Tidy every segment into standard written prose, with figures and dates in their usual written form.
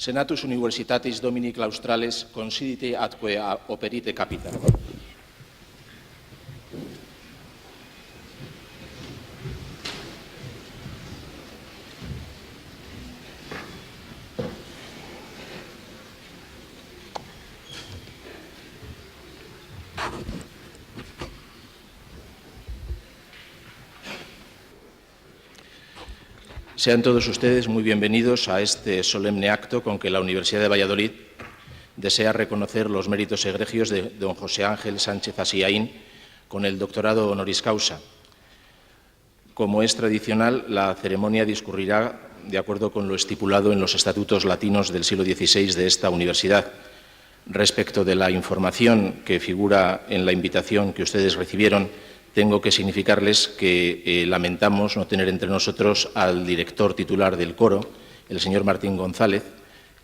Senatus Universitatis Domini Claustrales considite atque operite capita. Sean todos ustedes muy bienvenidos a este solemne acto con que la Universidad de Valladolid desea reconocer los méritos egregios de don José Ángel Sánchez Asiaín con el doctorado honoris causa. Como es tradicional, la ceremonia discurrirá de acuerdo con lo estipulado en los estatutos latinos del siglo XVI de esta universidad. Respecto de la información que figura en la invitación que ustedes recibieron, tengo que significarles que lamentamos no tener entre nosotros al director titular del coro, el señor Martín González,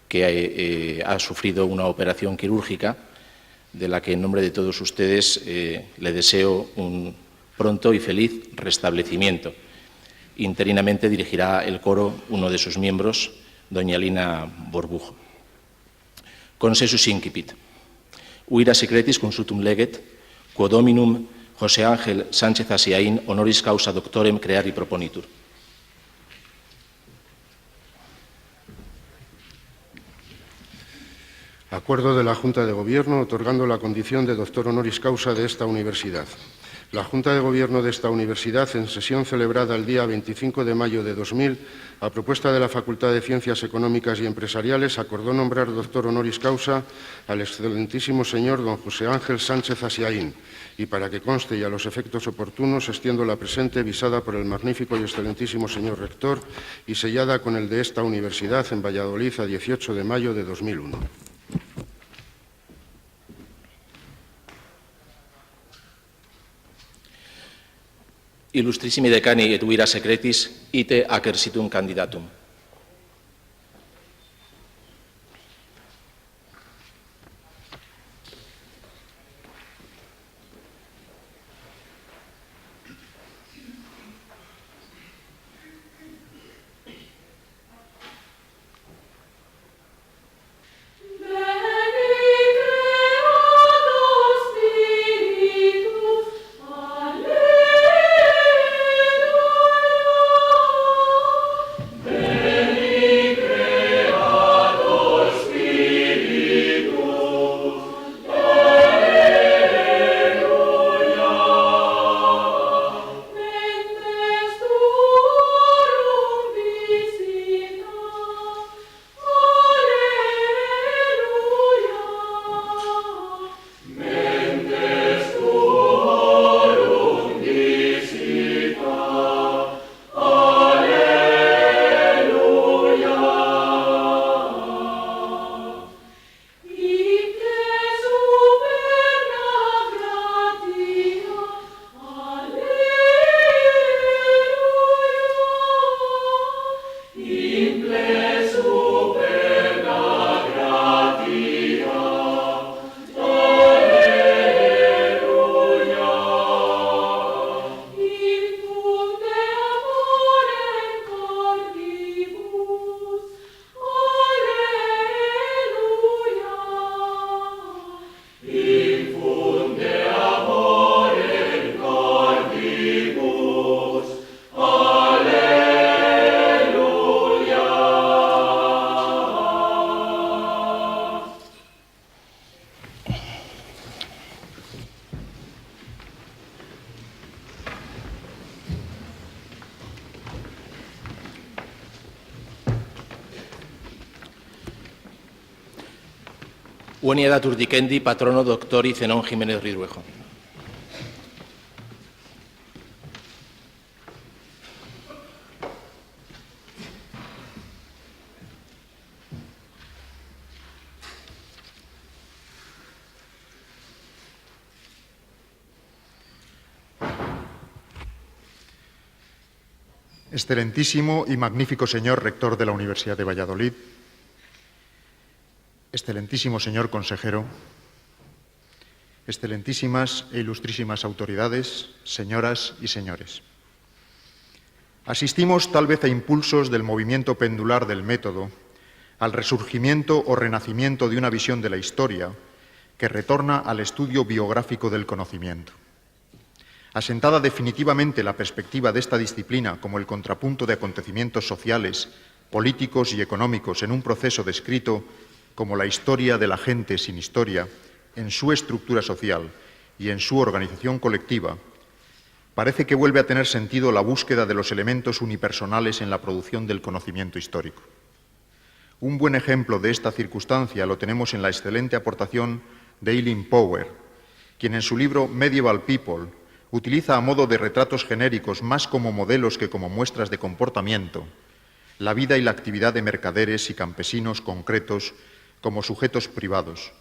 que ha sufrido una operación quirúrgica, de la que en nombre de todos ustedes le deseo un pronto y feliz restablecimiento. Interinamente dirigirá el coro uno de sus miembros, doña Lina Borbujo. Consensus incipit. Uira secretis consultum leget, quod dominum José Ángel Sánchez Asiaín honoris causa doctorem creari proponitur. Acuerdo de la Junta de Gobierno otorgando la condición de doctor honoris causa de esta universidad. La Junta de Gobierno de esta universidad, en sesión celebrada el día 25 de mayo de 2000, a propuesta de la Facultad de Ciencias Económicas y Empresariales, acordó nombrar doctor honoris causa al excelentísimo señor don José Ángel Sánchez Asiaín, y para que conste y a los efectos oportunos, extiendo la presente visada por el magnífico y excelentísimo señor rector y sellada con el de esta universidad en Valladolid a 18 de mayo de 2001. Illustrissimi decani et uira secretis, ite accersitum candidatum. Uniedat urdicendi patrono doctori Zenón Jiménez Ridruejo. Excelentísimo y magnífico señor rector de la Universidad de Valladolid, excelentísimo señor consejero, excelentísimas e ilustrísimas autoridades, señoras y señores. Asistimos, tal vez a impulsos del movimiento pendular del método, al resurgimiento o renacimiento de una visión de la historia que retorna al estudio biográfico del conocimiento. Asentada definitivamente la perspectiva de esta disciplina como el contrapunto de acontecimientos sociales, políticos y económicos en un proceso descrito como la historia de la gente sin historia, en su estructura social y en su organización colectiva, parece que vuelve a tener sentido la búsqueda de los elementos unipersonales en la producción del conocimiento histórico. Un buen ejemplo de esta circunstancia lo tenemos en la excelente aportación de Eileen Power, quien en su libro Medieval People utiliza a modo de retratos genéricos, más como modelos que como muestras de comportamiento, la vida y la actividad de mercaderes y campesinos concretos como sujetos privados.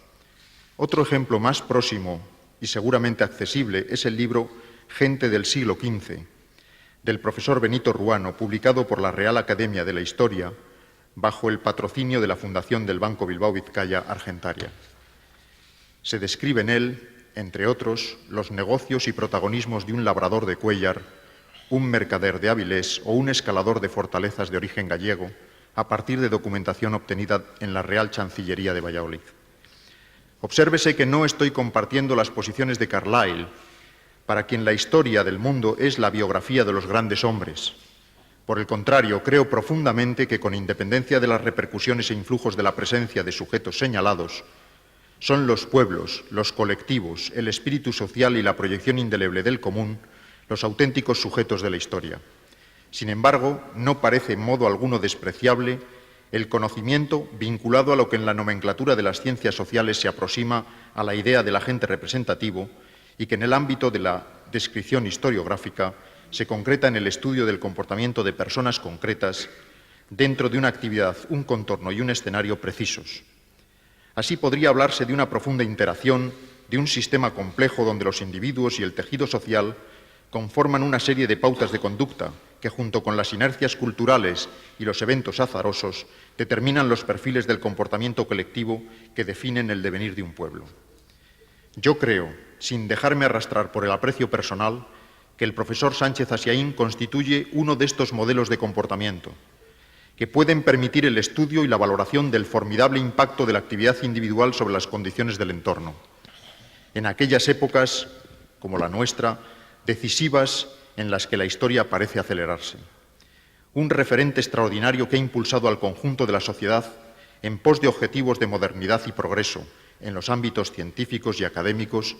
Otro ejemplo más próximo y seguramente accesible es el libro Gente del siglo XV, del profesor Benito Ruano, publicado por la Real Academia de la Historia, bajo el patrocinio de la Fundación del Banco Bilbao Vizcaya Argentaria. Se describe en él, entre otros, los negocios y protagonismos de un labrador de Cuéllar, un mercader de Avilés o un escalador de fortalezas de origen gallego, a partir de documentación obtenida en la Real Chancillería de Valladolid. Obsérvese que no estoy compartiendo las posiciones de Carlyle, para quien la historia del mundo es la biografía de los grandes hombres. Por el contrario, creo profundamente que, con independencia de las repercusiones e influjos de la presencia de sujetos señalados, son los pueblos, los colectivos, el espíritu social y la proyección indeleble del común los auténticos sujetos de la historia. Sin embargo, no parece en modo alguno despreciable el conocimiento vinculado a lo que en la nomenclatura de las ciencias sociales se aproxima a la idea del agente representativo y que en el ámbito de la descripción historiográfica se concreta en el estudio del comportamiento de personas concretas dentro de una actividad, un contorno y un escenario precisos. Así podría hablarse de una profunda interacción, de un sistema complejo donde los individuos y el tejido social conforman una serie de pautas de conducta que, junto con las inercias culturales y los eventos azarosos, determinan los perfiles del comportamiento colectivo que definen el devenir de un pueblo. Yo creo, sin dejarme arrastrar por el aprecio personal, que el profesor Sánchez Asiaín constituye uno de estos modelos de comportamiento, que pueden permitir el estudio y la valoración del formidable impacto de la actividad individual sobre las condiciones del entorno. En aquellas épocas, como la nuestra, decisivas en las que la historia parece acelerarse. Un referente extraordinario que ha impulsado al conjunto de la sociedad en pos de objetivos de modernidad y progreso en los ámbitos científicos y académicos,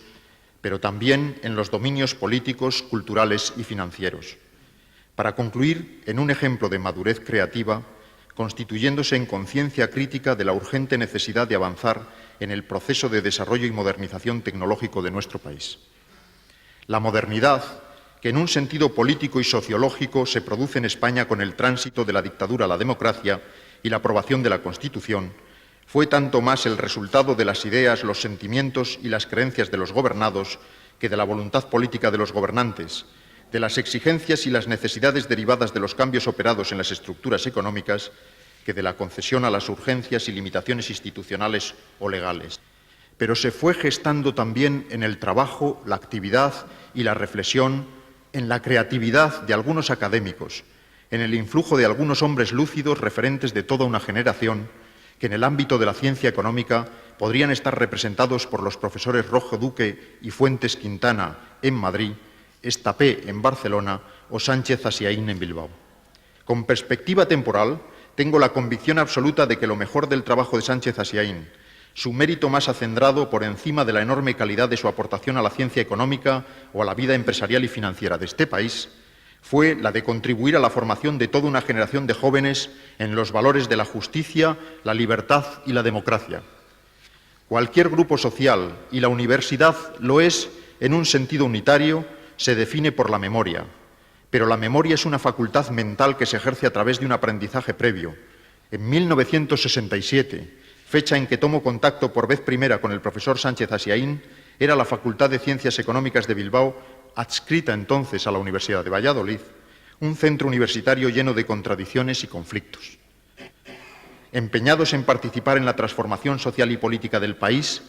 pero también en los dominios políticos, culturales y financieros. Para concluir en un ejemplo de madurez creativa, constituyéndose en conciencia crítica de la urgente necesidad de avanzar en el proceso de desarrollo y modernización tecnológico de nuestro país. La modernidad, que en un sentido político y sociológico se produce en España con el tránsito de la dictadura a la democracia y la aprobación de la Constitución, fue tanto más el resultado de las ideas, los sentimientos y las creencias de los gobernados que de la voluntad política de los gobernantes, de las exigencias y las necesidades derivadas de los cambios operados en las estructuras económicas que de la concesión a las urgencias y limitaciones institucionales o legales. Pero se fue gestando también en el trabajo, la actividad y la reflexión, en la creatividad de algunos académicos, en el influjo de algunos hombres lúcidos referentes de toda una generación, que en el ámbito de la ciencia económica podrían estar representados por los profesores Rojo Duque y Fuentes Quintana en Madrid, Estapé en Barcelona o Sánchez Asiaín en Bilbao. Con perspectiva temporal, tengo la convicción absoluta de que lo mejor del trabajo de Sánchez Asiaín, su mérito más acendrado por encima de la enorme calidad de su aportación a la ciencia económica o a la vida empresarial y financiera de este país, fue la de contribuir a la formación de toda una generación de jóvenes en los valores de la justicia, la libertad y la democracia. Cualquier grupo social, y la universidad lo es en un sentido unitario, se define por la memoria, pero la memoria es una facultad mental que se ejerce a través de un aprendizaje previo. En 1967, fecha en que tomo contacto por vez primera con el profesor Sánchez Asiaín, era la Facultad de Ciencias Económicas de Bilbao, adscrita entonces a la Universidad de Valladolid, un centro universitario lleno de contradicciones y conflictos. Empeñados en participar en la transformación social y política del país,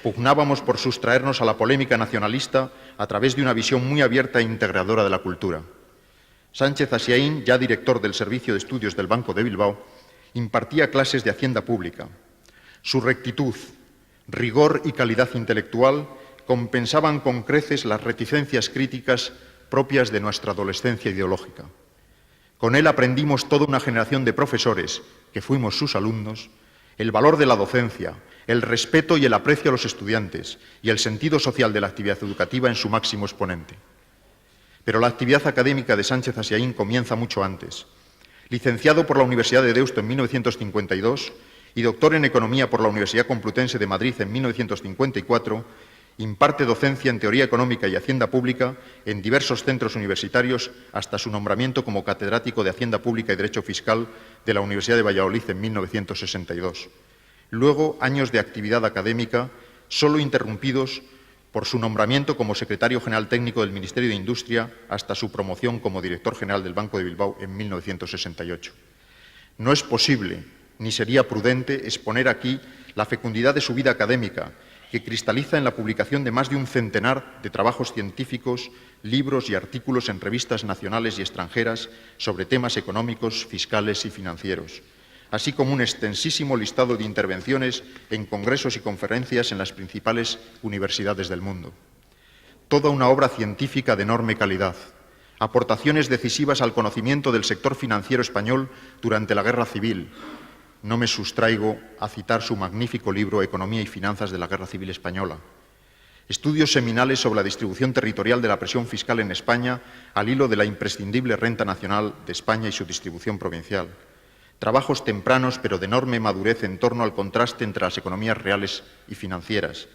pugnábamos por sustraernos a la polémica nacionalista a través de una visión muy abierta e integradora de la cultura. Sánchez Asiaín, ya director del Servicio de Estudios del Banco de Bilbao, impartía clases de Hacienda Pública. Su rectitud, rigor y calidad intelectual compensaban con creces las reticencias críticas propias de nuestra adolescencia ideológica. Con él aprendimos toda una generación de profesores, que fuimos sus alumnos, el valor de la docencia, el respeto y el aprecio a los estudiantes y el sentido social de la actividad educativa en su máximo exponente. Pero la actividad académica de Sánchez Asiaín comienza mucho antes. Licenciado por la Universidad de Deusto en 1952 y doctor en Economía por la Universidad Complutense de Madrid en 1954, imparte docencia en Teoría Económica y Hacienda Pública en diversos centros universitarios hasta su nombramiento como catedrático de Hacienda Pública y Derecho Fiscal de la Universidad de Valladolid en 1962. Luego, años de actividad académica, solo interrumpidos por su nombramiento como secretario general técnico del Ministerio de Industria hasta su promoción como director general del Banco de Bilbao en 1968. No es posible, ni sería prudente, exponer aquí la fecundidad de su vida académica, que cristaliza en la publicación de más de un centenar de trabajos científicos, libros y artículos en revistas nacionales y extranjeras sobre temas económicos, fiscales y financieros, así como un extensísimo listado de intervenciones en congresos y conferencias en las principales universidades del mundo. Toda una obra científica de enorme calidad, aportaciones decisivas al conocimiento del sector financiero español durante la Guerra Civil. No me sustraigo a citar su magnífico libro Economía y Finanzas de la Guerra Civil Española. Estudios seminales sobre la distribución territorial de la presión fiscal en España al hilo de la imprescindible renta nacional de España y su distribución provincial. Trabajos tempranos pero de enorme madurez en torno al contraste entre las economías reales y financieras.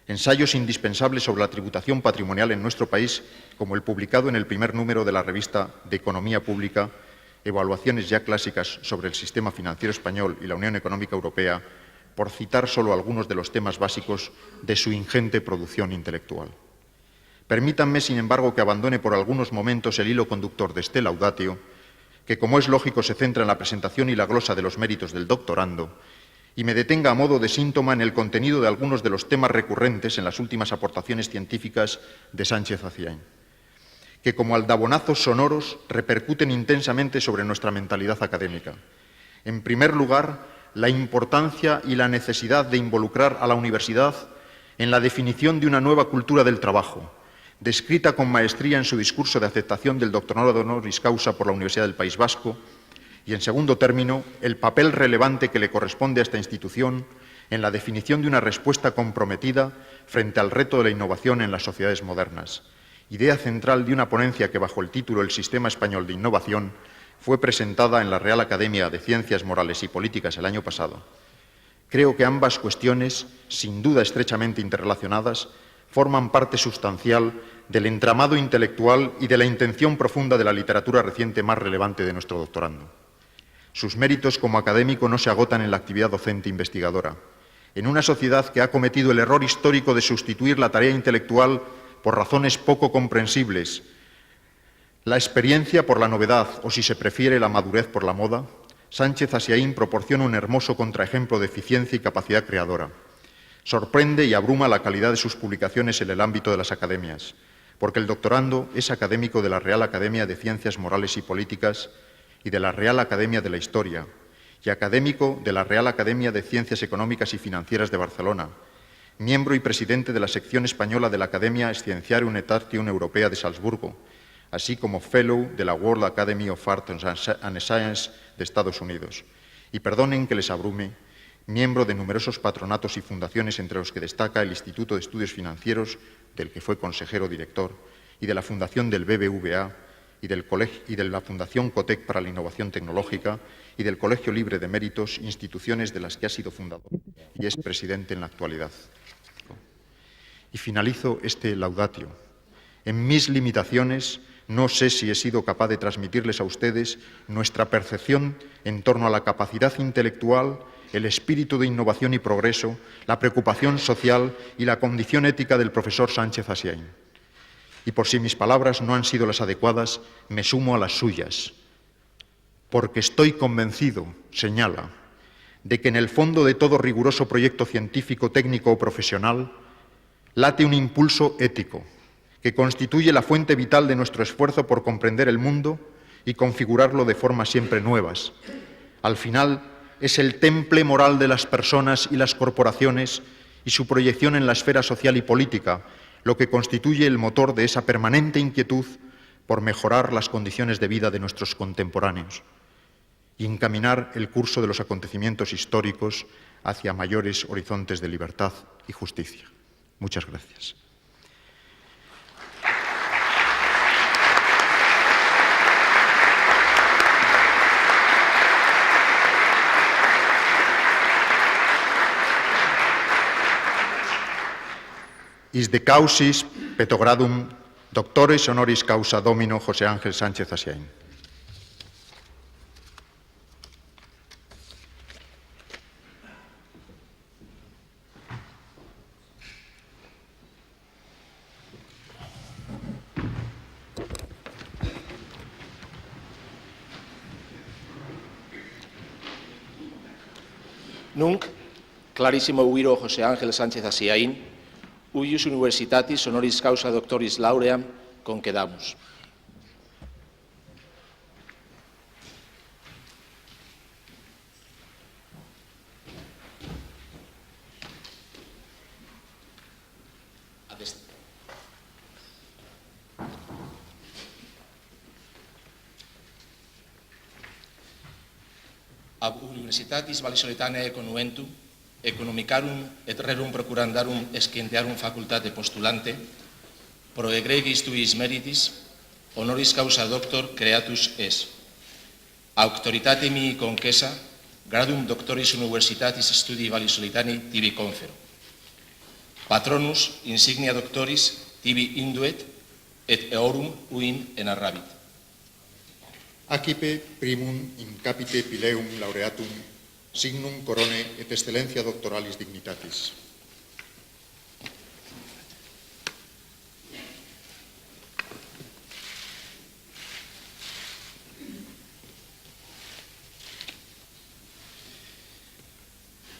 Ensayos indispensables sobre la tributación patrimonial en nuestro país, como el publicado en el primer número de la revista de Economía Pública, Evaluaciones ya clásicas sobre el sistema financiero español y la Unión Económica Europea, por citar solo algunos de los temas básicos de su ingente producción intelectual. Permítanme, sin embargo, que abandone por algunos momentos el hilo conductor de este laudatio, que, como es lógico, se centra en la presentación y la glosa de los méritos del doctorando, y me detenga a modo de síntoma en el contenido de algunos de los temas recurrentes en las últimas aportaciones científicas de Sánchez Asiaín, que como aldabonazos sonoros repercuten intensamente sobre nuestra mentalidad académica. En primer lugar, la importancia y la necesidad de involucrar a la universidad en la definición de una nueva cultura del trabajo, descrita con maestría en su discurso de aceptación del doctorado honoris causa por la Universidad del País Vasco, y, en segundo término, el papel relevante que le corresponde a esta institución en la definición de una respuesta comprometida frente al reto de la innovación en las sociedades modernas, idea central de una ponencia que, bajo el título El Sistema Español de Innovación, fue presentada en la Real Academia de Ciencias Morales y Políticas el año pasado. Creo que ambas cuestiones, sin duda estrechamente interrelacionadas, forman parte sustancial del entramado intelectual y de la intención profunda de la literatura reciente más relevante de nuestro doctorando. Sus méritos como académico no se agotan en la actividad docente investigadora. En una sociedad que ha cometido el error histórico de sustituir la tarea intelectual por razones poco comprensibles, la experiencia por la novedad o, si se prefiere, la madurez por la moda, Sánchez Asiaín proporciona un hermoso contraejemplo de eficiencia y capacidad creadora. Sorprende y abruma la calidad de sus publicaciones en el ámbito de las academias, porque el doctorando es académico de la Real Academia de Ciencias Morales y Políticas y de la Real Academia de la Historia, y académico de la Real Academia de Ciencias Económicas y Financieras de Barcelona, miembro y presidente de la sección española de la Academia Scientiarum et Artium Europea de Salzburgo, así como Fellow de la World Academy of Arts and Science de Estados Unidos. Y perdonen que les abrume, miembro de numerosos patronatos y fundaciones, entre los que destaca el Instituto de Estudios Financieros, del que fue consejero director, y de la Fundación del BBVA, y de la Fundación Cotec para la Innovación Tecnológica, y del Colegio Libre de Méritos, instituciones de las que ha sido fundador y es presidente en la actualidad. Y finalizo este laudatio. En mis limitaciones, no sé si he sido capaz de transmitirles a ustedes nuestra percepción en torno a la capacidad intelectual, el espíritu de innovación y progreso, la preocupación social y la condición ética del profesor Sánchez Asiaín. Y por si mis palabras no han sido las adecuadas, me sumo a las suyas, porque estoy convencido, señala, de que en el fondo de todo riguroso proyecto científico, técnico o profesional late un impulso ético que constituye la fuente vital de nuestro esfuerzo por comprender el mundo y configurarlo de formas siempre nuevas, Al final, es el temple moral de las personas y las corporaciones y su proyección en la esfera social y política, lo que constituye el motor de esa permanente inquietud por mejorar las condiciones de vida de nuestros contemporáneos y encaminar el curso de los acontecimientos históricos hacia mayores horizontes de libertad y justicia. Muchas gracias. Is de causis petogradum doctores honoris causa domino José Ángel Sánchez Asiaín. Nunc clarissimo viro José Ángel Sánchez Asiaín, huius universitatis honoris causa doctoris lauream concedamus. Ab universitatis Vallisoletanae conventum, economicarum et rerum procurandarum escientiarum facultate postulante, pro egregis tuis meritis, honoris causa doctor creatus es. Auctoritate mihi conquesa, gradum doctoris universitatis studii Vallisoletani tibi confero. Patronus insignia doctoris tibi induet, et eorum uin enarrabit. Accipe primum in capite pileum laureatum signum corone et excellencia doctoralis dignitatis.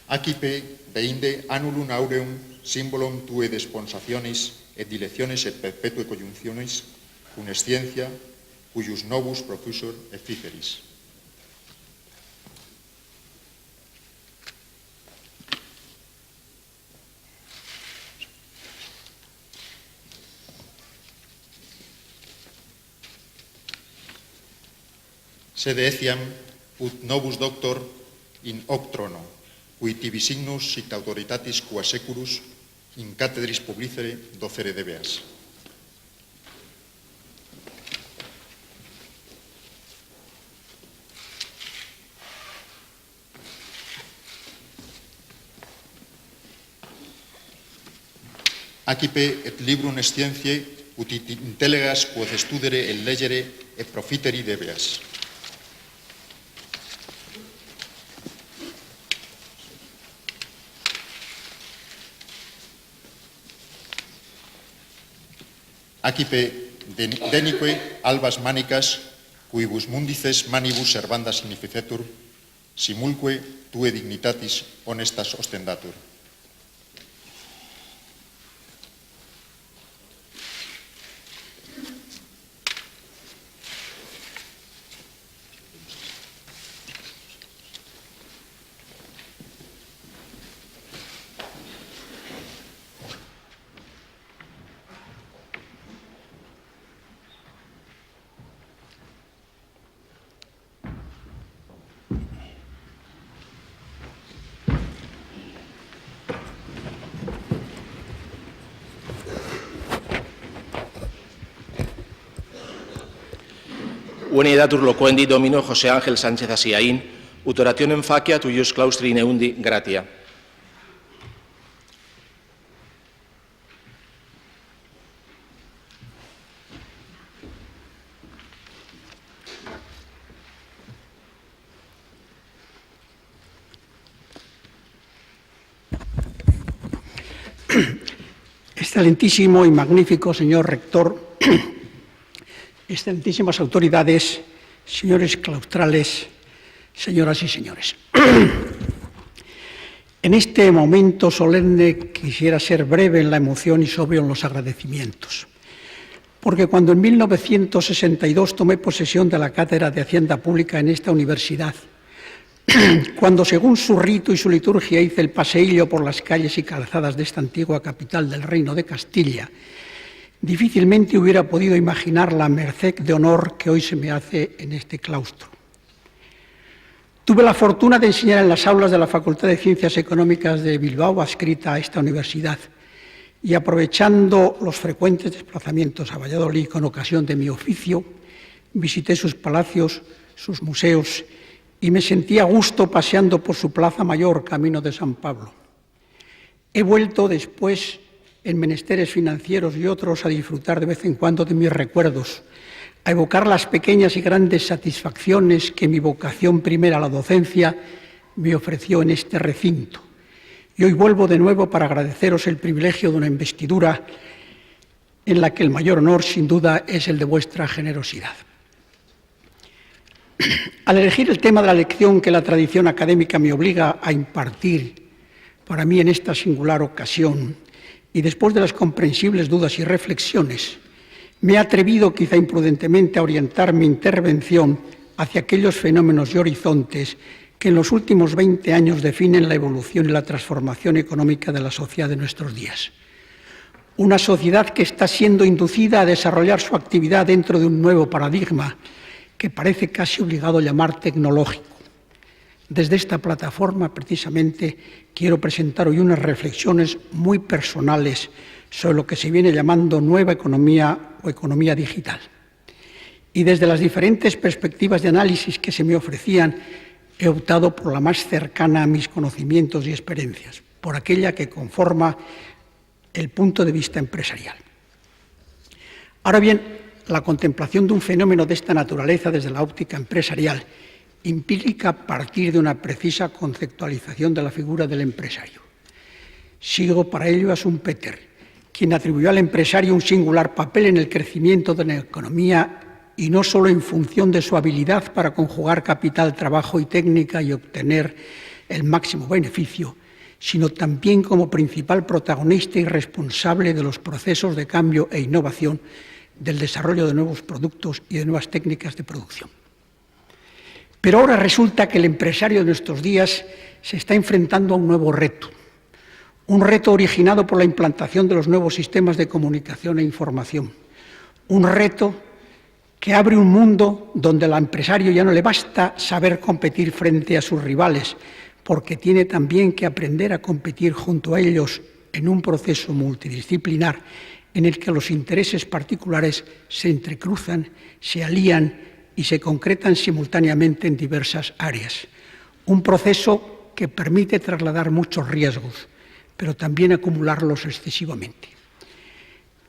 Accipe deinde annulum aureum symbolum tue desponsationis et dilectiones et perpetue conjunctionis cum scientia cuius novus profusor efficeris. Sede etiam ut novus doctor in hoc trono, cui tibi signus sit autoritatis qua securus in cathedris publicere docere debeas. Accipe et librum scientiae ut intellegas quod studere et legere et profiteri debeas. Accipe denique albas manicas cuibus mundices manibus servanda significetur, simulque tue dignitatis honestas ostendatur. Venidatur loquendi domino José Ángel Sánchez Asiaín, ut orationem faciat uius claustri neundi gratia. Excelentísimo y magnífico señor rector, excelentísimas autoridades, señores claustrales, señoras y señores. En este momento solemne quisiera ser breve en la emoción y sobrio en los agradecimientos, porque cuando en 1962 tomé posesión de la Cátedra de Hacienda Pública en esta universidad, cuando según su rito y su liturgia hice el paseillo por las calles y calzadas de esta antigua capital del Reino de Castilla, difícilmente hubiera podido imaginar la merced de honor que hoy se me hace en este claustro. Tuve la fortuna de enseñar en las aulas de la Facultad de Ciencias Económicas de Bilbao, adscrita a esta universidad, y aprovechando los frecuentes desplazamientos a Valladolid con ocasión de mi oficio, visité sus palacios, sus museos, y me sentí a gusto paseando por su Plaza Mayor, camino de San Pablo. He vuelto después, en menesteres financieros y otros, a disfrutar de vez en cuando de mis recuerdos, a evocar las pequeñas y grandes satisfacciones que mi vocación primera a la docencia me ofreció en este recinto. Y hoy vuelvo de nuevo para agradeceros el privilegio de una investidura en la que el mayor honor, sin duda, es el de vuestra generosidad. Al elegir el tema de la lección que la tradición académica me obliga a impartir para mí en esta singular ocasión, y después de las comprensibles dudas y reflexiones, me he atrevido, quizá imprudentemente, a orientar mi intervención hacia aquellos fenómenos y horizontes que en los últimos 20 años definen la evolución y la transformación económica de la sociedad de nuestros días. Una sociedad que está siendo inducida a desarrollar su actividad dentro de un nuevo paradigma que parece casi obligado a llamar tecnológico. Desde esta plataforma, precisamente, quiero presentar hoy unas reflexiones muy personales sobre lo que se viene llamando nueva economía o economía digital. Y desde las diferentes perspectivas de análisis que se me ofrecían, he optado por la más cercana a mis conocimientos y experiencias, por aquella que conforma el punto de vista empresarial. Ahora bien, la contemplación de un fenómeno de esta naturaleza desde la óptica empresarial implica partir de una precisa conceptualización de la figura del empresario. Sigo para ello a Schumpeter, quien atribuyó al empresario un singular papel en el crecimiento de la economía y no solo en función de su habilidad para conjugar capital, trabajo y técnica y obtener el máximo beneficio, sino también como principal protagonista y responsable de los procesos de cambio e innovación, del desarrollo de nuevos productos y de nuevas técnicas de producción. Pero ahora resulta que el empresario de nuestros días se está enfrentando a un nuevo reto, un reto originado por la implantación de los nuevos sistemas de comunicación e información, un reto que abre un mundo donde al empresario ya no le basta saber competir frente a sus rivales, porque tiene también que aprender a competir junto a ellos en un proceso multidisciplinar en el que los intereses particulares se entrecruzan, se alían y se concretan simultáneamente en diversas áreas. Un proceso que permite trasladar muchos riesgos, pero también acumularlos excesivamente.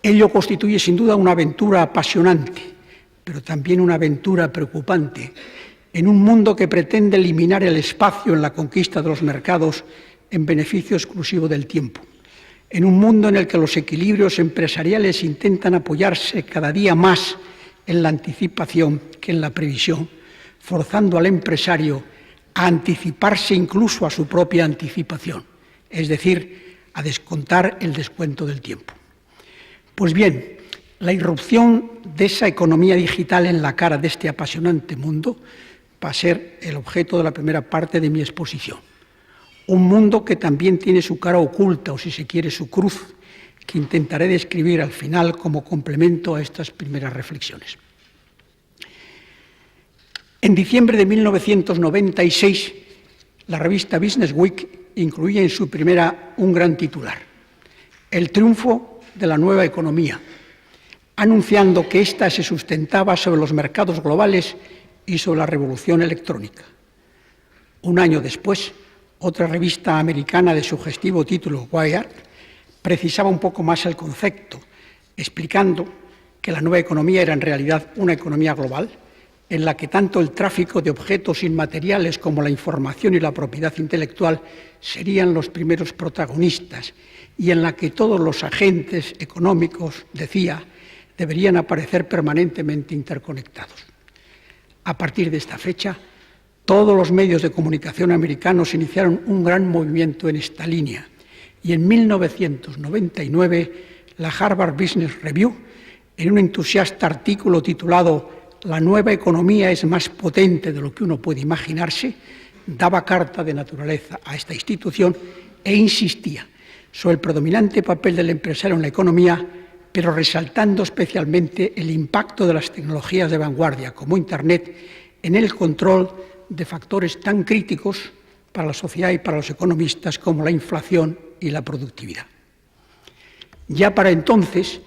Ello constituye sin duda una aventura apasionante, pero también una aventura preocupante, en un mundo que pretende eliminar el espacio en la conquista de los mercados en beneficio exclusivo del tiempo, en un mundo en el que los equilibrios empresariales intentan apoyarse cada día más en la anticipación que en la previsión, forzando al empresario a anticiparse incluso a su propia anticipación, es decir, a descontar el descuento del tiempo. Pues bien, la irrupción de esa economía digital en la cara de este apasionante mundo va a ser el objeto de la primera parte de mi exposición. Un mundo que también tiene su cara oculta, o si se quiere, su cruz, que intentaré describir al final como complemento a estas primeras reflexiones. En diciembre de 1996, la revista Business Week incluía en su primera un gran titular: El triunfo de la nueva economía, anunciando que ésta se sustentaba sobre los mercados globales y sobre la revolución electrónica. Un año después, otra revista americana de sugestivo título, Wired, precisaba un poco más el concepto, explicando que la nueva economía era en realidad una economía global, en la que tanto el tráfico de objetos inmateriales como la información y la propiedad intelectual serían los primeros protagonistas, y en la que todos los agentes económicos, decía, deberían aparecer permanentemente interconectados. A partir de esta fecha, todos los medios de comunicación americanos iniciaron un gran movimiento en esta línea, y en 1999 la Harvard Business Review, en un entusiasta artículo titulado «La nueva economía es más potente de lo que uno puede imaginarse», daba carta de naturaleza a esta institución e insistía sobre el predominante papel del empresario en la economía, pero resaltando especialmente el impacto de las tecnologías de vanguardia como Internet en el control de factores tan críticos para la sociedad y para los economistas como la inflación y la productividad. Ya para entonces,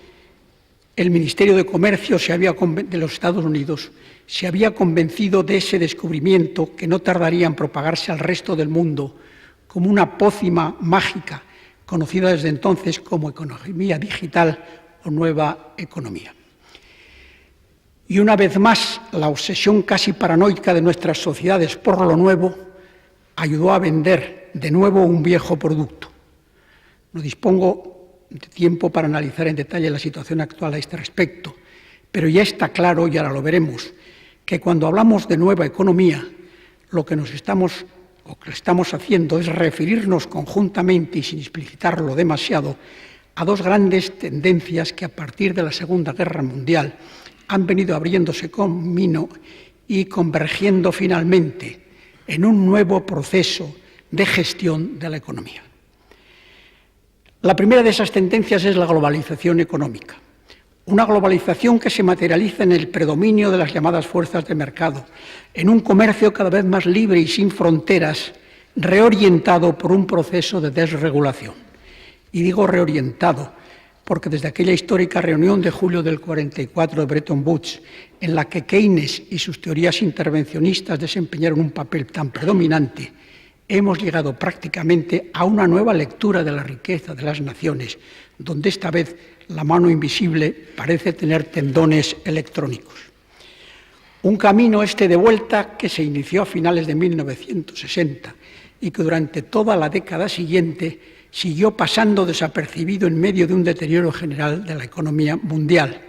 el Ministerio de Comercio de los Estados Unidos se había convencido de ese descubrimiento que no tardaría en propagarse al resto del mundo como una pócima mágica conocida desde entonces como economía digital o nueva economía. Y una vez más, la obsesión casi paranoica de nuestras sociedades por lo nuevo ayudó a vender de nuevo un viejo producto. No dispongo de tiempo para analizar en detalle la situación actual a este respecto, pero ya está claro, y ahora lo veremos, que cuando hablamos de nueva economía, lo que estamos haciendo es referirnos conjuntamente y sin explicitarlo demasiado a dos grandes tendencias que a partir de la Segunda Guerra Mundial han venido abriéndose camino y convergiendo finalmente en un nuevo proceso de gestión de la economía. La primera de esas tendencias es la globalización económica. Una globalización que se materializa en el predominio de las llamadas fuerzas de mercado, en un comercio cada vez más libre y sin fronteras, reorientado por un proceso de desregulación. Y digo reorientado porque desde aquella histórica reunión de julio del 44 de Bretton Woods, en la que Keynes y sus teorías intervencionistas desempeñaron un papel tan predominante, hemos llegado prácticamente a una nueva lectura de la riqueza de las naciones, donde esta vez la mano invisible parece tener tendones electrónicos. Un camino este de vuelta que se inició a finales de 1960 y que durante toda la década siguiente siguió pasando desapercibido en medio de un deterioro general de la economía mundial,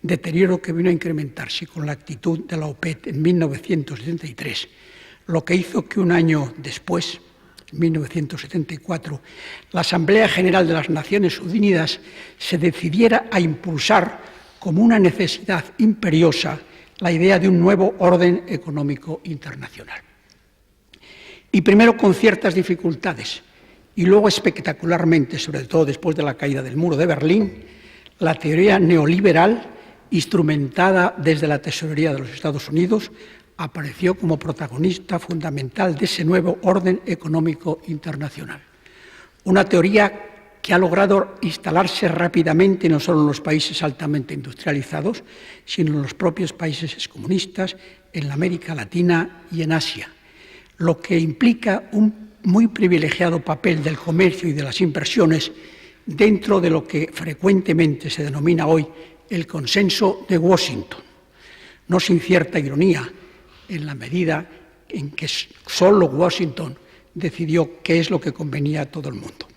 deterioro que vino a incrementarse con la actitud de la OPEP en 1973, lo que hizo que un año después, en 1974, la Asamblea General de las Naciones Unidas se decidiera a impulsar como una necesidad imperiosa la idea de un nuevo orden económico internacional. Y primero con ciertas dificultades, y luego espectacularmente, sobre todo después de la caída del muro de Berlín, la teoría neoliberal, instrumentada desde la tesorería de los Estados Unidos, apareció como protagonista fundamental de ese nuevo orden económico internacional. Una teoría que ha logrado instalarse rápidamente no solo en los países altamente industrializados, sino en los propios países excomunistas, en la América Latina y en Asia, lo que implica un muy privilegiado papel del comercio y de las inversiones dentro de lo que frecuentemente se denomina hoy el consenso de Washington, no sin cierta ironía, en la medida en que solo Washington decidió qué es lo que convenía a todo el mundo.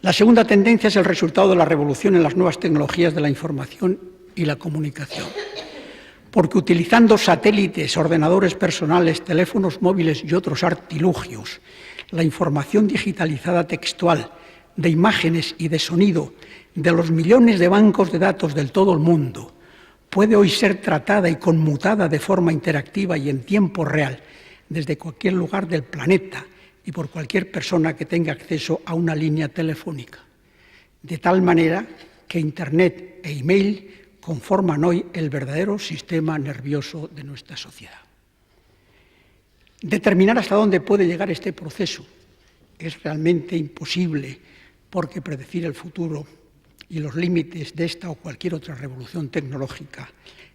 La segunda tendencia es el resultado de la revolución en las nuevas tecnologías de la información y la comunicación, porque utilizando satélites, ordenadores personales, teléfonos móviles y otros artilugios, la información digitalizada textual, de imágenes y de sonido de los millones de bancos de datos del todo el mundo puede hoy ser tratada y conmutada de forma interactiva y en tiempo real desde cualquier lugar del planeta y por cualquier persona que tenga acceso a una línea telefónica. De tal manera que Internet e email conforman hoy el verdadero sistema nervioso de nuestra sociedad. Determinar hasta dónde puede llegar este proceso es realmente imposible, porque predecir el futuro y los límites de esta o cualquier otra revolución tecnológica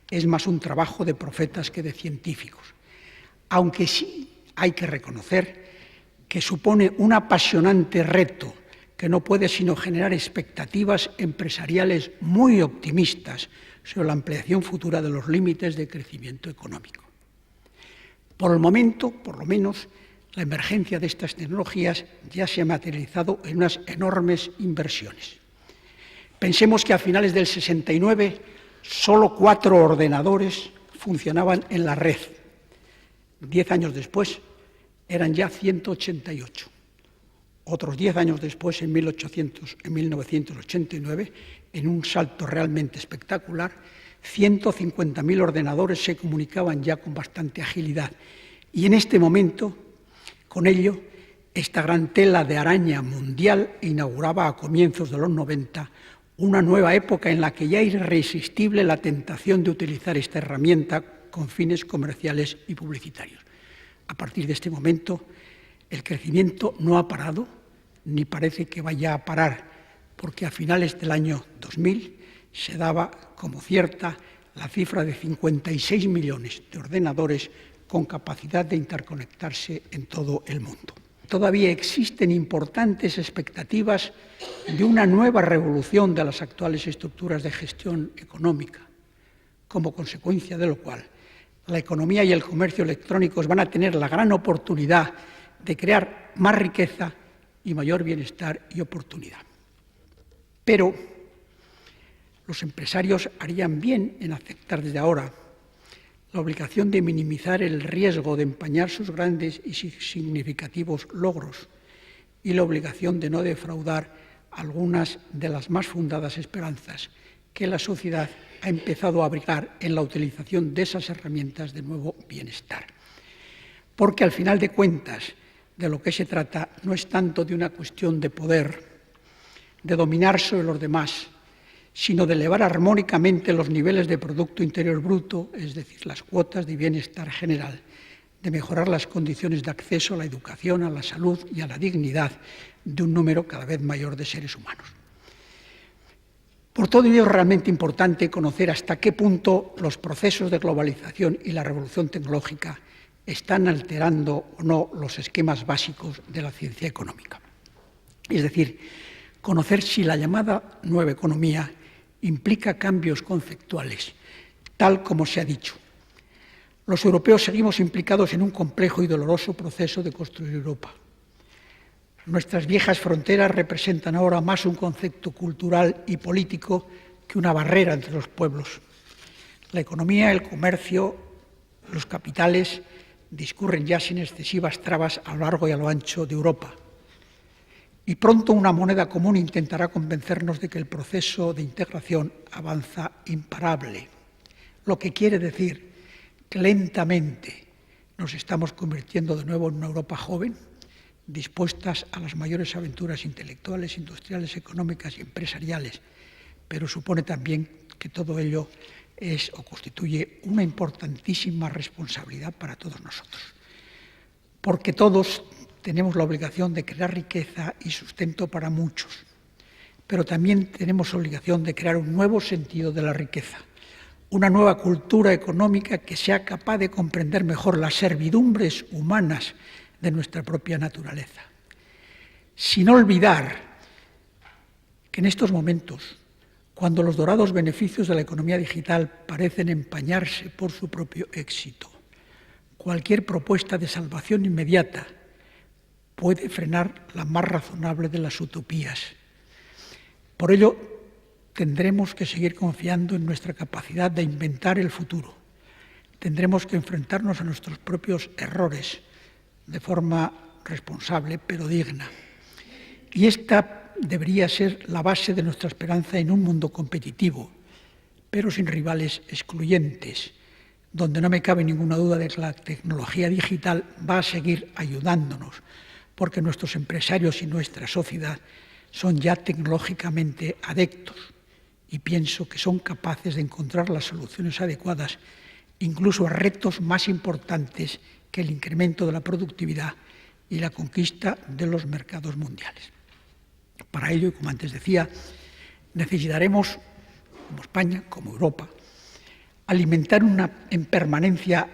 es más un trabajo de profetas que de científicos, aunque sí hay que reconocer que supone un apasionante reto que no puede sino generar expectativas empresariales muy optimistas sobre la ampliación futura de los límites de crecimiento económico. Por el momento, por lo menos, la emergencia de estas tecnologías ya se ha materializado en unas enormes inversiones. Pensemos que a finales del 69 solo 4 ordenadores funcionaban en la red. 10 años después eran ya 188. Otros 10 años después, en 1989, en un salto realmente espectacular, 150.000 ordenadores se comunicaban ya con bastante agilidad Y en este momento, con ello, esta gran tela de araña mundial inauguraba a comienzos de los 90 una nueva época en la que ya era irresistible la tentación de utilizar esta herramienta con fines comerciales y publicitarios. A partir de este momento, el crecimiento no ha parado, ni parece que vaya a parar, porque a finales del año 2000 se daba como cierta la cifra de 56 millones de ordenadores con capacidad de interconectarse en todo el mundo. Todavía existen importantes expectativas de una nueva revolución de las actuales estructuras de gestión económica, como consecuencia de lo cual la economía y el comercio electrónicos van a tener la gran oportunidad de crear más riqueza y mayor bienestar y oportunidad. Pero los empresarios harían bien en aceptar desde ahora la obligación de minimizar el riesgo de empañar sus grandes y significativos logros y la obligación de no defraudar algunas de las más fundadas esperanzas que la sociedad ha empezado a abrigar en la utilización de esas herramientas de nuevo bienestar. Porque al final de cuentas, de lo que se trata no es tanto de una cuestión de poder, de dominar sobre los demás, sino de elevar armónicamente los niveles de Producto Interior Bruto, es decir, las cuotas de bienestar general, de mejorar las condiciones de acceso a la educación, a la salud y a la dignidad de un número cada vez mayor de seres humanos. Por todo ello es realmente importante conocer hasta qué punto los procesos de globalización y la revolución tecnológica están alterando o no los esquemas básicos de la ciencia económica. Es decir, conocer si la llamada nueva economía implica cambios conceptuales, tal como se ha dicho. Los europeos seguimos implicados en un complejo y doloroso proceso de construir Europa. Nuestras viejas fronteras representan ahora más un concepto cultural y político que una barrera entre los pueblos. La economía, el comercio, los capitales discurren ya sin excesivas trabas a lo largo y a lo ancho de Europa. Y pronto una moneda común intentará convencernos de que el proceso de integración avanza imparable, lo que quiere decir que lentamente nos estamos convirtiendo de nuevo en una Europa joven, dispuestas a las mayores aventuras intelectuales, industriales, económicas y empresariales, pero supone también que todo ello es o constituye una importantísima responsabilidad para todos nosotros, porque todos tenemos la obligación de crear riqueza y sustento para muchos, pero también tenemos obligación de crear un nuevo sentido de la riqueza, una nueva cultura económica que sea capaz de comprender mejor las servidumbres humanas de nuestra propia naturaleza, sin olvidar que en estos momentos, cuando los dorados beneficios de la economía digital parecen empañarse por su propio éxito, cualquier propuesta de salvación inmediata puede frenar la más razonable de las utopías. Por ello, tendremos que seguir confiando en nuestra capacidad de inventar el futuro. Tendremos que enfrentarnos a nuestros propios errores de forma responsable, pero digna. Y esta debería ser la base de nuestra esperanza en un mundo competitivo, pero sin rivales excluyentes, donde no me cabe ninguna duda de que la tecnología digital va a seguir ayudándonos, porque nuestros empresarios y nuestra sociedad son ya tecnológicamente adeptos y pienso que son capaces de encontrar las soluciones adecuadas incluso a retos más importantes que el incremento de la productividad y la conquista de los mercados mundiales. Para ello, y como antes decía, necesitaremos, como España, como Europa, alimentar en permanencia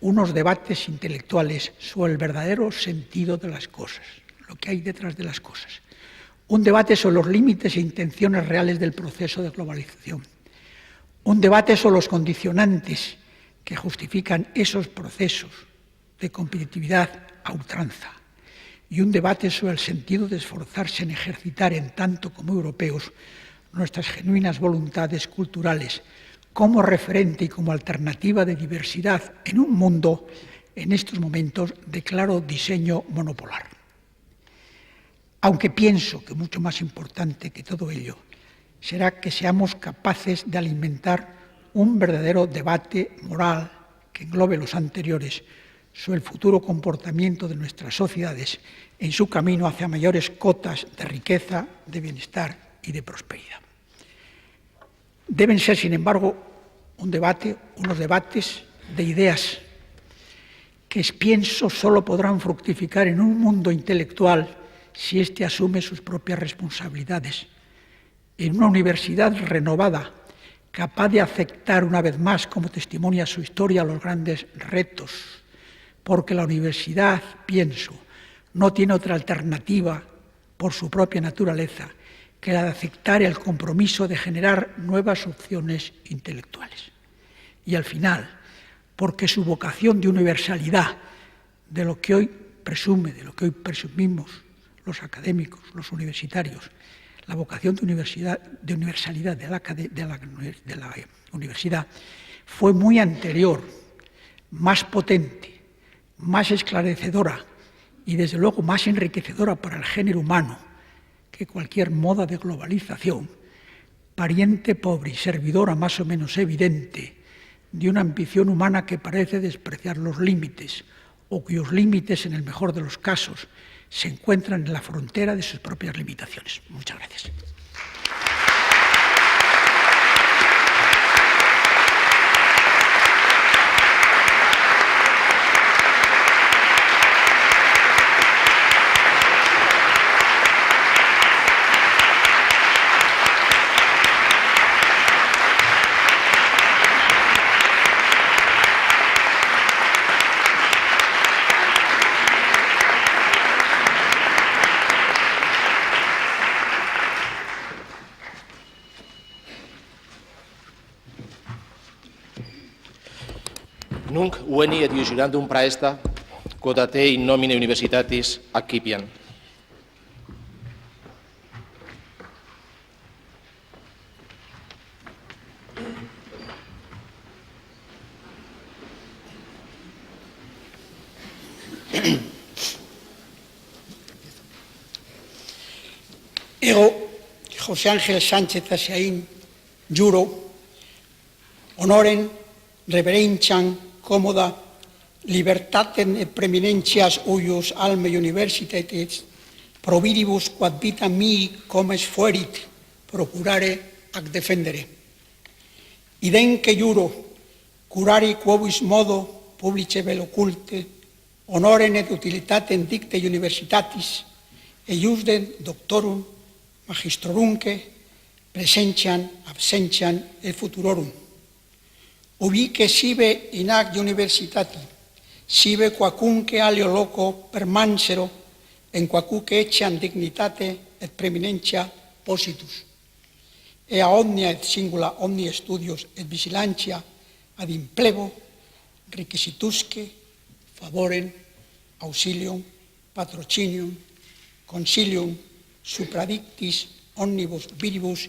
unos debates intelectuales sobre el verdadero sentido de las cosas, lo que hay detrás de las cosas. Un debate sobre los límites e intenciones reales del proceso de globalización. Un debate sobre los condicionantes que justifican esos procesos de competitividad a ultranza. Y un debate sobre el sentido de esforzarse en ejercitar en tanto como europeos nuestras genuinas voluntades culturales como referente y como alternativa de diversidad en un mundo en estos momentos de claro diseño monopolar. Aunque pienso que mucho más importante que todo ello será que seamos capaces de alimentar un verdadero debate moral que englobe los anteriores sobre el futuro comportamiento de nuestras sociedades en su camino hacia mayores cotas de riqueza, de bienestar y de prosperidad. Deben ser, sin embargo, unos debates de ideas que pienso solo podrán fructificar en un mundo intelectual si éste asume sus propias responsabilidades, en una universidad renovada, capaz de aceptar una vez más, como testimonia su historia, los grandes retos, porque la universidad, pienso, no tiene otra alternativa por su propia naturaleza que la de aceptar el compromiso de generar nuevas opciones intelectuales. Y al final, porque su vocación de universalidad, de lo que hoy presumimos los académicos, los universitarios, la vocación de universalidad de la universidad fue muy anterior, más potente, más esclarecedora y desde luego más enriquecedora para el género humano que cualquier moda de globalización, pariente pobre y servidora más o menos evidente de una ambición humana que parece despreciar los límites o cuyos límites, en el mejor de los casos, se encuentran en la frontera de sus propias limitaciones. Muchas gracias. Nunc veni et iusurandum praesta, quod a te in nomine universitatis accipiam. Ego, José Ángel Sánchez Asiaín, juro, honoren, reverenciam, cómoda, libertatem et preeminentias uius alme universitatis, providibus quad vita mii comes fuerit, procurare ac defendere. Idem que juro, curari quovis modo publice vel occulte, honorem et utilitatem dicte universitatis, e iusdem doctorum, magistrorumque, presentiam, absentiam et futurorum. Ubique sive in ac universitati, sive quacunque alio loco permansero, en quacuque ecceam dignitate et preeminentia positus. E a omnia et singula omni studios et vigilantia ad implebo, requisitusque, favorem, auxilium, patrocinium, consilium, supradictis, omnibus viribus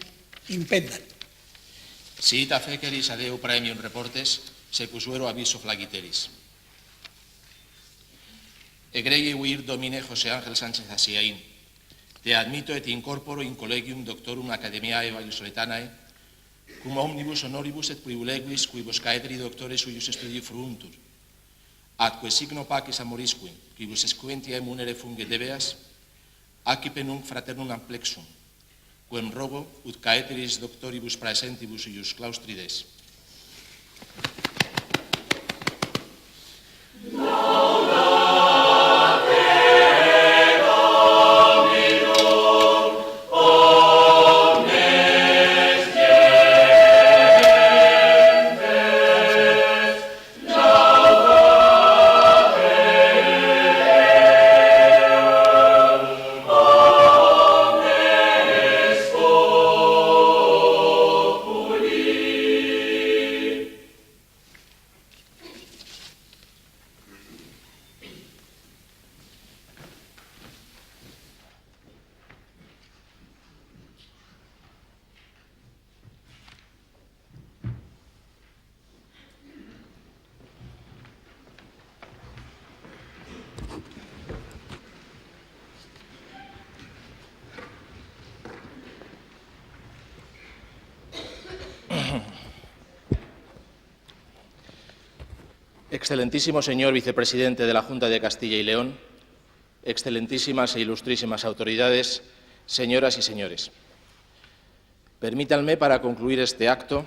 impendant. Si ita feceris a Deo praemium reportes, secusuero aviso flagiteris. Egregi vir domine José Ángel Sánchez Asiaín, te admito et incorporo in collegium doctorum academiae vallisoletanae, cum omnibus honoribus et privileguis quibus caeteri doctores uius studi fruuntur, atque signo pacis amorisquim, quibus escuentia emunere funge debeas, accipe nunc fraternum amplexum, quem rogo ut caeteris doctoribus praesentibus ius claustrides. Excelentísimo señor vicepresidente de la Junta de Castilla y León, excelentísimas e ilustrísimas autoridades, señoras y señores. Permítanme, para concluir este acto,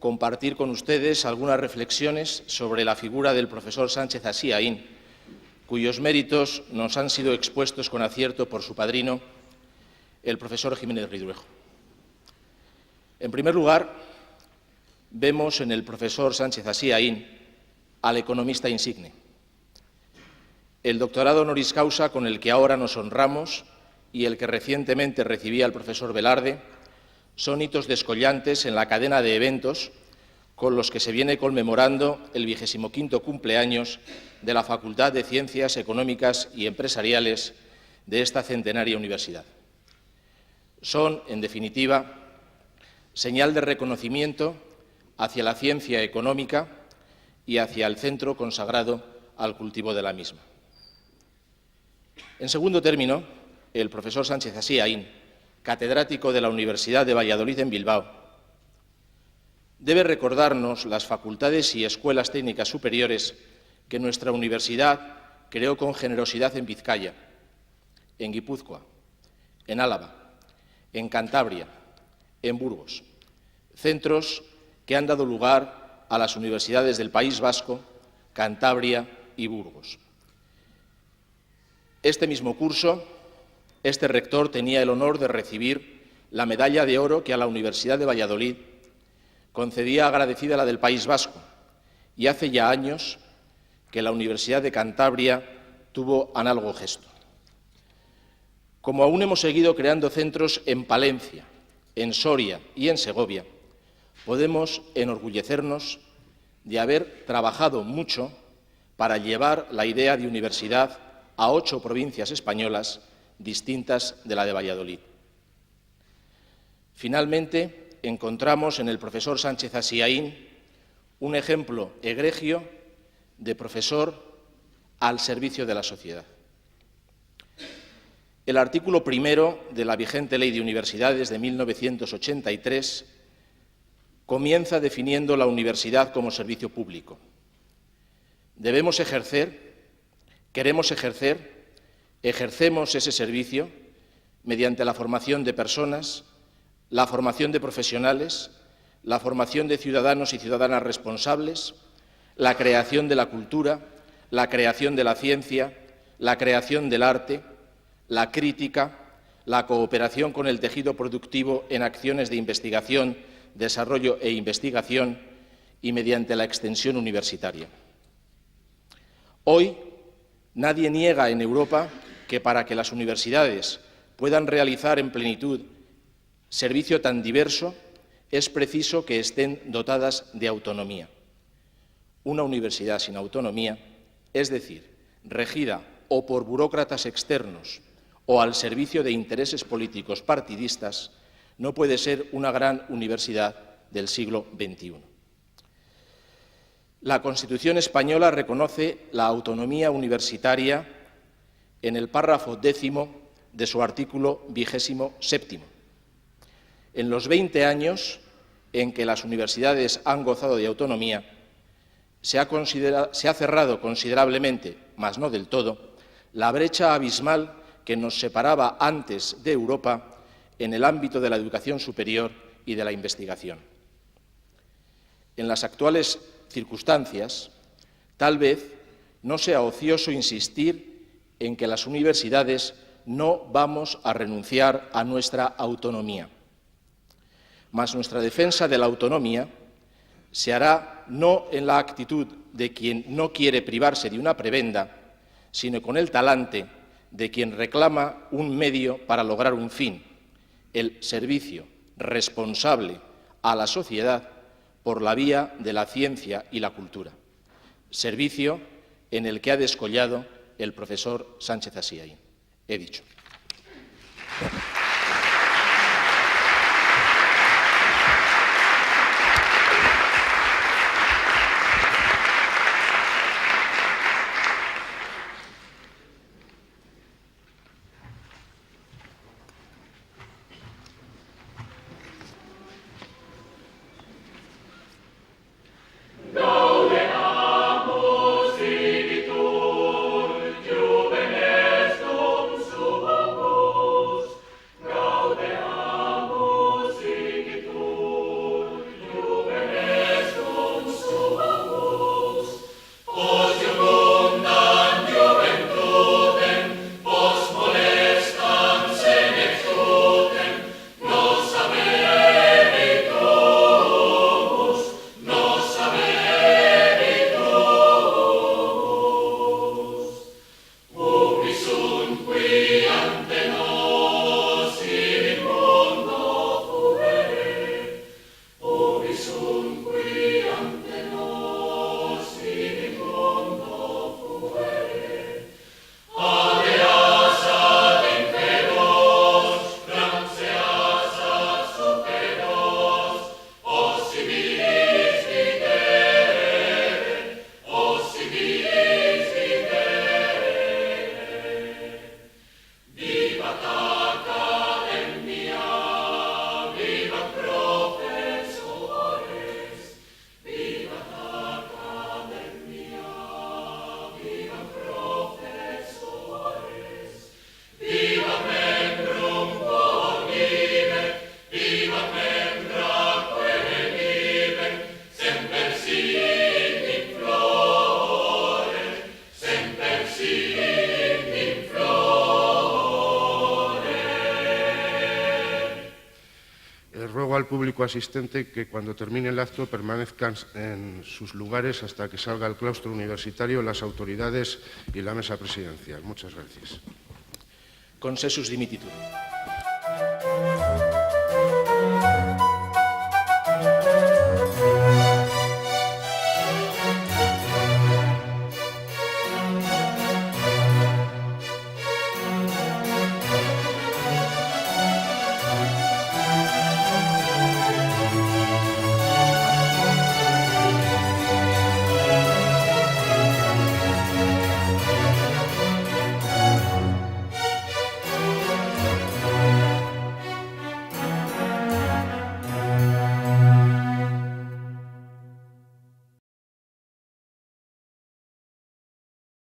compartir con ustedes algunas reflexiones sobre la figura del profesor Sánchez Así Aín, cuyos méritos nos han sido expuestos con acierto por su padrino, el profesor Jiménez Ridruejo. En primer lugar, vemos en el profesor Sánchez Así Aín al economista insigne. El doctorado honoris causa con el que ahora nos honramos y el que recientemente recibía el profesor Velarde son hitos descollantes en la cadena de eventos con los que se viene conmemorando el 25º cumpleaños de la Facultad de Ciencias Económicas y Empresariales de esta centenaria universidad. Son, en definitiva, señal de reconocimiento hacia la ciencia económica y hacia el centro consagrado al cultivo de la misma. En segundo término, el profesor Sánchez Así Aín, catedrático de la Universidad de Valladolid en Bilbao, debe recordarnos las facultades y escuelas técnicas superiores que nuestra universidad creó con generosidad en Vizcaya, en Guipúzcoa, en Álava, en Cantabria, en Burgos, centros que han dado lugar a las universidades del País Vasco, Cantabria y Burgos. Este mismo curso, este rector tenía el honor de recibir la medalla de oro que a la Universidad de Valladolid concedía agradecida la del País Vasco, y hace ya años que la Universidad de Cantabria tuvo análogo gesto. Como aún hemos seguido creando centros en Palencia, en Soria y en Segovia, podemos enorgullecernos de haber trabajado mucho para llevar la idea de universidad a 8 provincias españolas distintas de la de Valladolid. Finalmente, encontramos en el profesor Sánchez Así Aín un ejemplo egregio de profesor al servicio de la sociedad. El artículo primero de la vigente Ley de Universidades de 1983 comienza definiendo la universidad como servicio público. Debemos ejercer, queremos ejercer, ejercemos ese servicio mediante la formación de personas, la formación de profesionales, la formación de ciudadanos y ciudadanas responsables, la creación de la cultura, la creación de la ciencia, la creación del arte, la crítica, la cooperación con el tejido productivo en acciones de investigación, desarrollo e investigación y mediante la extensión universitaria. Hoy, nadie niega en Europa que para que las universidades puedan realizar en plenitud servicio tan diverso, es preciso que estén dotadas de autonomía. Una universidad sin autonomía, es decir, regida o por burócratas externos o al servicio de intereses políticos partidistas, no puede ser una gran universidad del siglo XXI. La Constitución española reconoce la autonomía universitaria en el párrafo 10º de su artículo 27. En los 20 años en que las universidades han gozado de autonomía, se ha cerrado considerablemente, mas no del todo, la brecha abismal que nos separaba antes de Europa en el ámbito de la educación superior y de la investigación. En las actuales circunstancias, tal vez no sea ocioso insistir en que las universidades no vamos a renunciar a nuestra autonomía. Mas nuestra defensa de la autonomía se hará no en la actitud de quien no quiere privarse de una prebenda, sino con el talante de quien reclama un medio para lograr un fin, el servicio responsable a la sociedad por la vía de la ciencia y la cultura, servicio en el que ha descollado el profesor Sánchez Así Aín. He dicho. Go there! Ruego al público asistente que cuando termine el acto permanezcan en sus lugares hasta que salga al claustro universitario las autoridades y la mesa presidencial. Muchas gracias. Consensus dimititur.